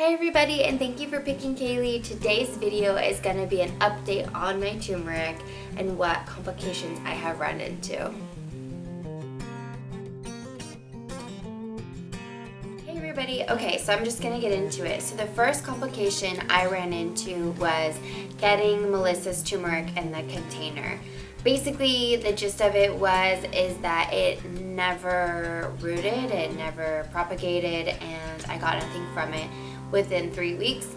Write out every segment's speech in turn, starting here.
Hi everybody, and thank you for picking Kale-E. Today's video is going to be an update on my turmeric and what complications I have run into. Hey everybody, okay, so I'm just going to get into it. So the first complication I ran into was getting Melissa's turmeric in the container. Basically, the gist of it is that it never rooted, it never propagated, and I got nothing from it within 3 weeks.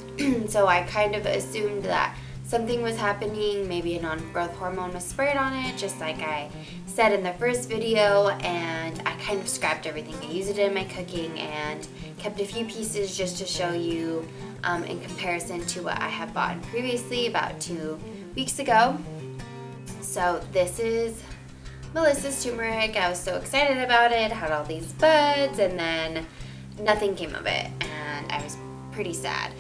So I kind of assumed that something was happening, maybe a non-growth hormone was sprayed on it, just like I said in the first video, and I kind of scrapped everything. I used it in my cooking and kept a few pieces just to show you in comparison to what I have bought previously about 2 weeks ago. So this is Melissa's turmeric. I was so excited about it, had all these buds, and then nothing came of it, and I was pretty sad.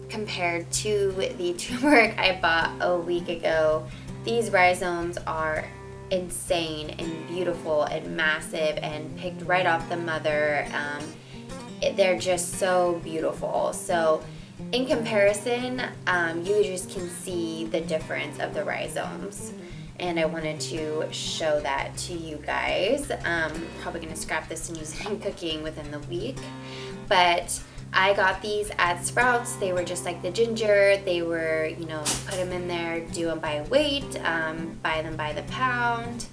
Compared to the turmeric I bought a week ago, these rhizomes are insane and beautiful and massive and picked right off the mother. They're just so beautiful. So in comparison, you just can see the difference of the rhizomes. And I wanted to show that to you guys. Probably gonna scrap this and use it in cooking within the week. But I got these at Sprouts. They were just like the ginger. They were, put them in there, do them by weight, buy them by the pound.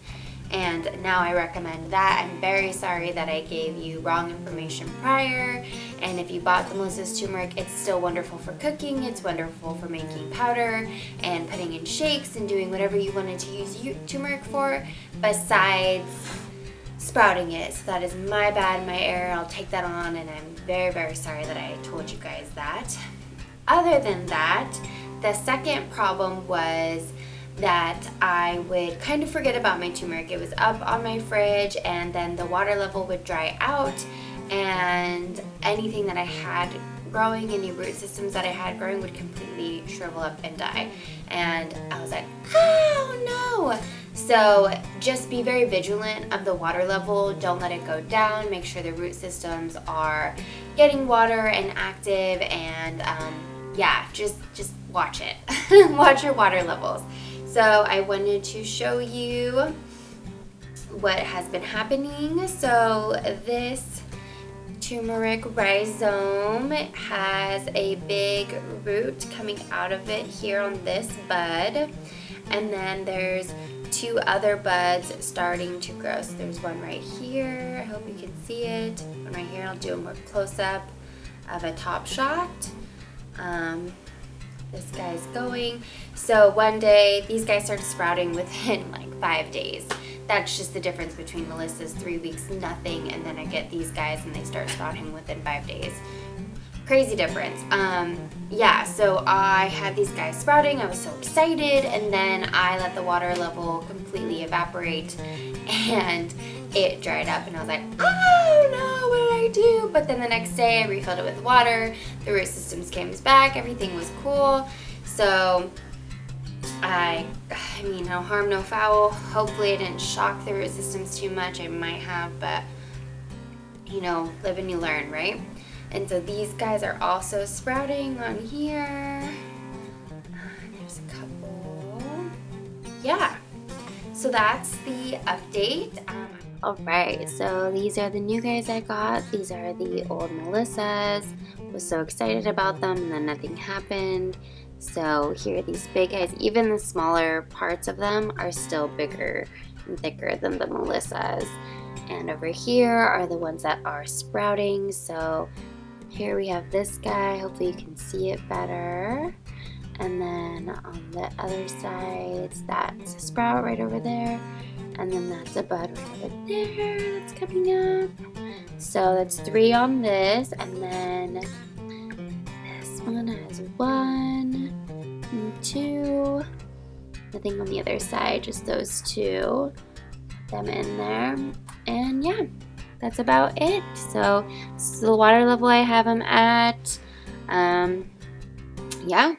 And now I recommend that. I'm very sorry that I gave you wrong information prior. And if you bought the Melissa's turmeric, it's still wonderful for cooking. It's wonderful for making powder and putting in shakes and doing whatever you wanted to use turmeric for, besides sprouting it. So that is my bad, my error. I'll take that on, and I'm very, very sorry that I told you guys that. Other than that, the second problem was that I would kind of forget about my turmeric. It was up on my fridge, and then the water level would dry out, and anything that I had growing, any root systems that I had growing, would completely shrivel up and die. And I was like, oh no! So just be very vigilant of the water level. Don't let it go down. Make sure the root systems are getting water and active, and yeah, just watch it. Watch your water levels. So I wanted to show you what has been happening. So this turmeric rhizome has a big root coming out of it here on this bud, and then there's 2 other buds starting to grow. So there's one right here, I hope you can see it, one right here. I'll do a more close-up of a top shot. This guy's going. So one day, these guys started sprouting within like 5 days. That's just the difference between Melissa's 3 weeks, nothing, and then I get these guys and they start sprouting within 5 days. Crazy difference. Yeah, so I had these guys sprouting. I was so excited, and then I let the water level completely evaporate, and it dried up, and I was like, oh no, what did I do? But then the next day I refilled it with water, the root systems came back, everything was cool. So I mean, no harm, no foul. Hopefully I didn't shock the root systems too much. I might have, but live and you learn, right? And so these guys are also sprouting on here. There's a couple. Yeah, so that's the update. Alright, so these are the new guys I got. These are the old Melissas. Was so excited about them, and then nothing happened. So here are these big guys. Even the smaller parts of them are still bigger and thicker than the Melissas. And over here are the ones that are sprouting. So here we have this guy. Hopefully you can see it better. And then on the other side, that's a sprout right over there. And then that's a bud right over there that's coming up. So that's 3 on this. And then this one has 1 and 2. Nothing on the other side, just those 2. Put them in there. And yeah, that's about it. So this is the water level I have them at. Yeah,